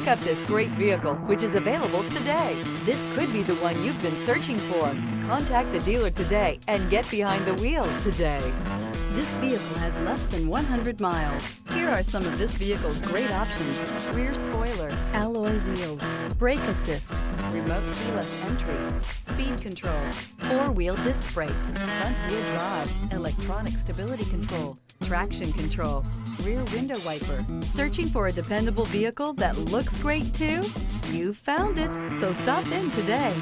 Pick up this great vehicle, which is available today. This could be the one you've been searching for. Contact the dealer today and get behind the wheel today. This vehicle has less than 100 miles. Here are some of this vehicle's great options: rear spoiler, alloy wheels, brake assist, remote keyless entry, speed control, four-wheel disc brakes, front-wheel drive, electronic stability control, traction control, rear window wiper. Searching for a dependable vehicle that looks great too? You found it, so stop in today.